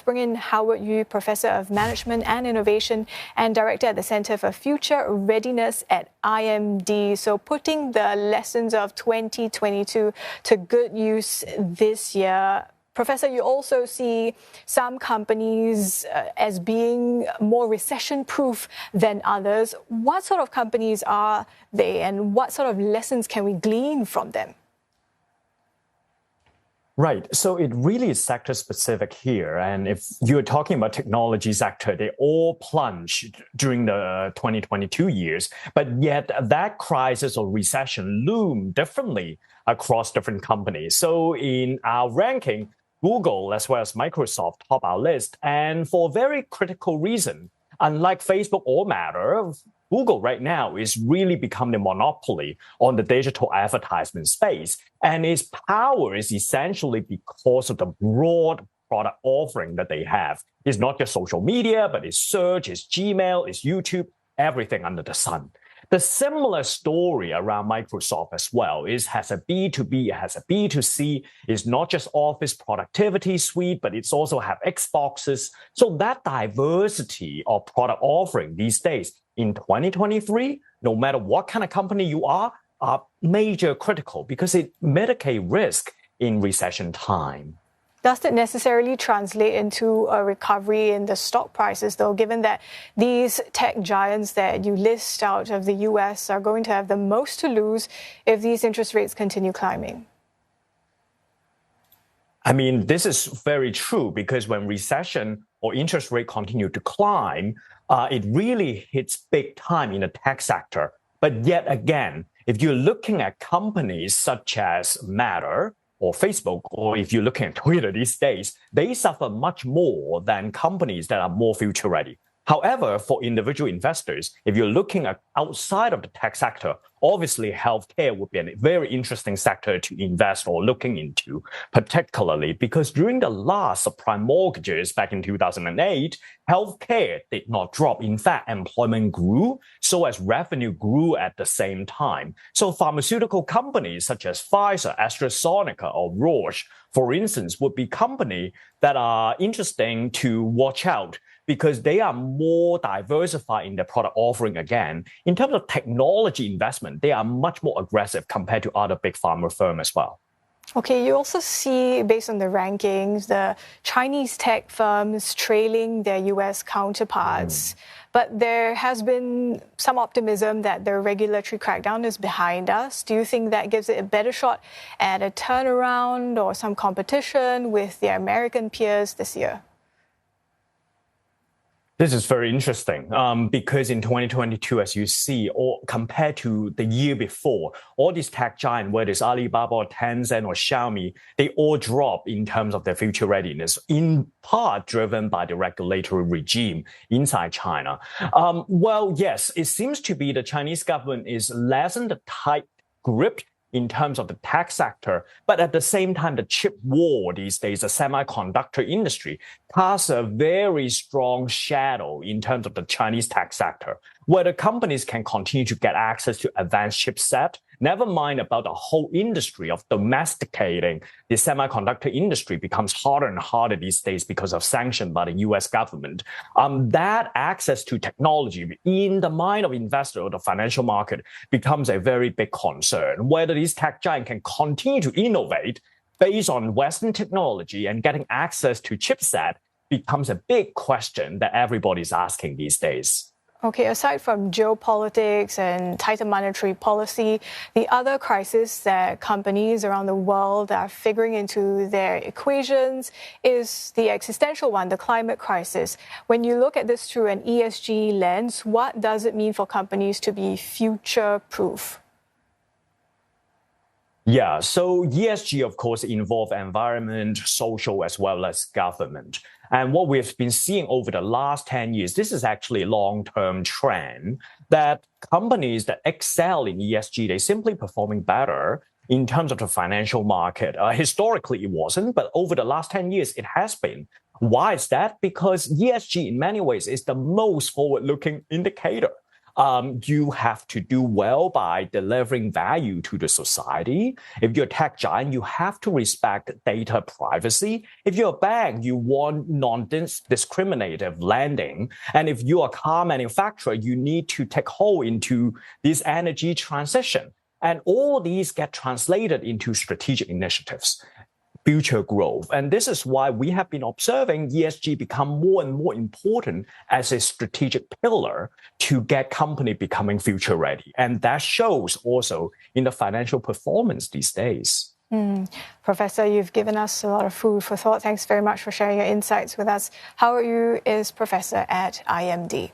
bring in Howard Yu, Professor of Management and Innovation and Director at the Center for Future Readiness at IMD. So putting the lessons of 2022 to good use this year. Professor, you also see some companies as being more recession-proof than others. What sort of companies are they, and what sort of lessons can we glean from them? Right. So it really is sector specific here. And if you're talking about technology sector, they all plunged during the 2022 years. But yet that crisis or recession loomed differently across different companies. So in our ranking, Google as well as Microsoft top our list. And for a very critical reason, unlike Facebook or Meta, Google right now is really becoming a monopoly on the digital advertisement space. And its power is essentially because of the broad product offering that they have. It's not just social media, but it's search, it's Gmail, it's YouTube, everything under the sun. The similar story around Microsoft as well has a B2B, it has a B2C. It's not just Office productivity suite, but it's also have Xboxes. So that diversity of product offering these days in 2023, no matter what kind of company you are major critical because it mitigate risk in recession time. Does it necessarily translate into a recovery in the stock prices, though, given that these tech giants that you list out of the US are going to have the most to lose if these interest rates continue climbing? I mean, this is very true because when recession or interest rate continue to climb, it really hits big time in the tech sector. But yet again, if you're looking at companies such as Meta, or Facebook, or if you're looking at Twitter these days, they suffer much more than companies that are more future ready. However, for individual investors, if you're looking at outside of the tech sector, obviously healthcare would be a very interesting sector to invest or looking into, particularly because during the last subprime mortgages back in 2008, healthcare did not drop. In fact, employment grew, so as revenue grew at the same time. So pharmaceutical companies such as Pfizer, AstraZeneca, or Roche, for instance, would be companies that are interesting to watch out because they are more diversified in their product offering again. In terms of technology investment, they are much more aggressive compared to other big pharma firms as well. Okay, you also see, based on the rankings, the Chinese tech firms trailing their US counterparts. But there has been some optimism that the regulatory crackdown is behind us. Do you think that gives it a better shot at a turnaround or some competition with their American peers this year? This is very interesting because in 2022, as you see, or compared to the year before, all these tech giants, whether it's Alibaba or Tencent or Xiaomi, they all drop in terms of their future readiness, in part driven by the regulatory regime inside China. Well, yes, it seems to be the Chinese government is lessen the tight grip in terms of the tech sector, but at the same time, the chip war these days, the semiconductor industry, casts a very strong shadow in terms of the Chinese tech sector, where the companies can continue to get access to advanced chipset, never mind about the whole industry of domesticating the semiconductor industry becomes harder and harder these days because of sanctions by the US government. That access to technology in the mind of investor or the financial market becomes a very big concern. Whether these tech giants can continue to innovate based on Western technology and getting access to chipset becomes a big question that everybody's asking these days. Okay, aside from geopolitics and tighter monetary policy, the other crisis that companies around the world are figuring into their equations is the existential one, the climate crisis. When you look at this through an ESG lens, what does it mean for companies to be future-proof? Yeah, so ESG, of course, involve environment, social, as well as government. And what we've been seeing over the last 10 years, this is actually a long-term trend that companies that excel in ESG, they're simply performing better in terms of the financial market. Historically, it wasn't, but over the last 10 years, it has been. Why is that? Because ESG, in many ways, is the most forward-looking indicator. you have to do well by delivering value to the society. If you're a tech giant, you have to respect data privacy. If you're a bank, you want non-discriminative lending. And if you're a car manufacturer, you need to take hold into this energy transition. And all these get translated into strategic initiatives, future growth. And this is why we have been observing ESG become more and more important as a strategic pillar to get company becoming future ready. And that shows also in the financial performance these days. Professor, you've given us a lot of food for thought. Thanks very much for sharing your insights with us. Howard Yu is professor at IMD.